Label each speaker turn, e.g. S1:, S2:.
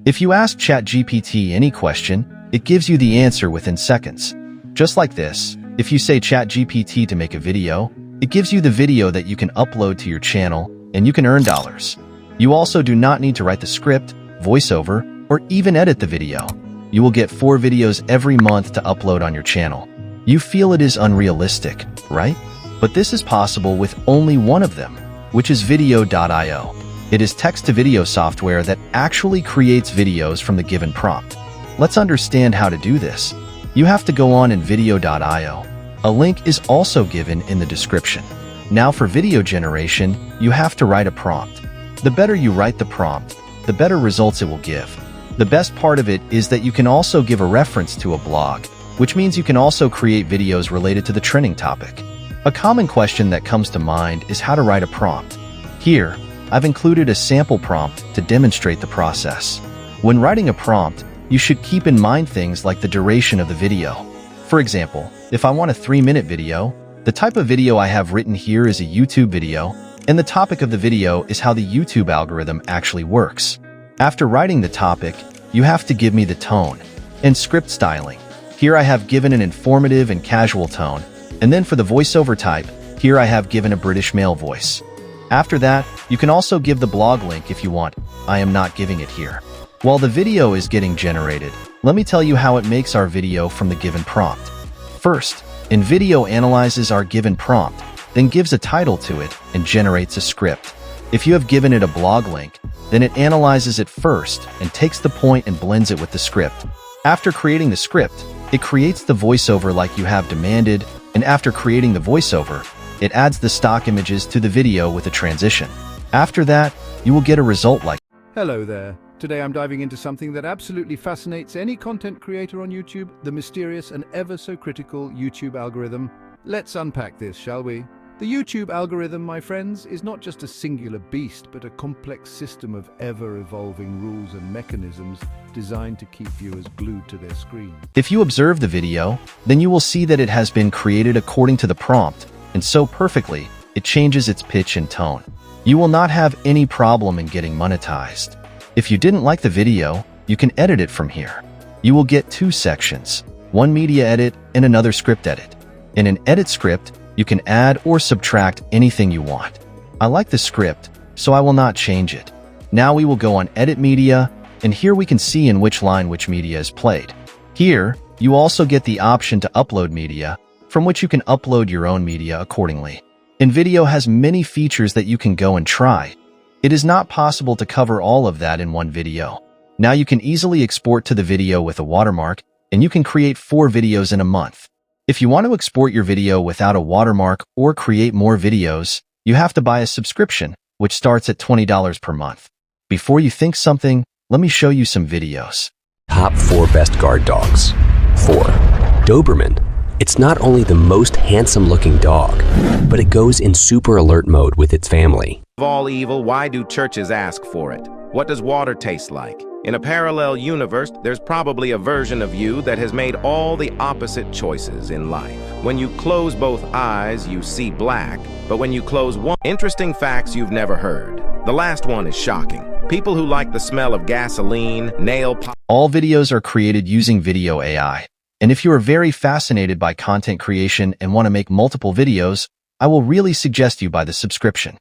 S1: If you ask ChatGPT any question, it gives you the answer within seconds. Just like this, if you say ChatGPT to make a video, it gives you the video that you can upload to your channel, and you can earn dollars. You also do not need to write the script, voiceover, or even edit the video. You will get 4 videos every month to upload on your channel. You feel it is unrealistic, right? But this is possible with only one of them, which is Invideo.io. It is text-to-video software that actually creates videos from the given prompt. Let's understand how to do this. You have to go on Invideo.io. A link is also given in the description. Now for video generation, you have to write a prompt. The better you write the prompt, the better results it will give. The best part of it is that you can also give a reference to a blog, which means you can also create videos related to the trending topic. A common question that comes to mind is how to write a prompt. Here, I've included a sample prompt to demonstrate the process. When writing a prompt, you should keep in mind things like the duration of the video. For example, if I want a 3-minute video, the type of video I have written here is a YouTube video, and the topic of the video is how the YouTube algorithm actually works. After writing the topic, you have to give me the tone and script styling. Here I have given an informative and casual tone, and then for the voiceover type, here I have given a British male voice. After that, you can also give the blog link if you want. I am not giving it here. While the video is getting generated, let me tell you how it makes our video from the given prompt. First, Invideo analyzes our given prompt, then gives a title to it and generates a script. If you have given it a blog link, then it analyzes it first and takes the point and blends it with the script. After creating the script, it creates the voiceover like you have demanded, and after creating the voiceover, it adds the stock images to the video with a transition. After that, you will get a result like.
S2: Hello there. Today I'm diving into something that absolutely fascinates any content creator on YouTube, the mysterious and ever so critical YouTube algorithm. Let's unpack this, shall we? The YouTube algorithm, my friends, is not just a singular beast, but a complex system of ever-evolving rules and mechanisms designed to keep viewers glued to their screen.
S1: If you observe the video, then you will see that it has been created according to the prompt, and so perfectly, it changes its pitch and tone. You will not have any problem in getting monetized. If you didn't like the video, you can edit it from here. You will get 2 sections, one media edit and another script edit. In an edit script, you can add or subtract anything you want. I like the script, so I will not change it. Now we will go on Edit Media, and here we can see in which line which media is played. Here, you also get the option to upload media, from which you can upload your own media accordingly. Invideo has many features that you can go and try. It is not possible to cover all of that in one video. Now you can easily export to the video with a watermark, and you can create 4 videos in a month. If you want to export your video without a watermark or create more videos, you have to buy a subscription, which starts at $20 per month. Before you think something, let me show you some videos.
S3: Top 4 best guard dogs. 4. Doberman. It's not only the most handsome-looking dog, but it goes in super alert mode with its family.
S4: Of all evil, why do churches ask for it? What does water taste like? In a parallel universe, there's probably a version of you that has made all the opposite choices in life. When you close both eyes, you see black, but when you close one, interesting facts you've never heard. The last one is shocking. People who like the smell of gasoline, nail polish.
S1: All videos are created using Video AI. And if you are very fascinated by content creation and want to make multiple videos, I will really suggest you buy the subscription.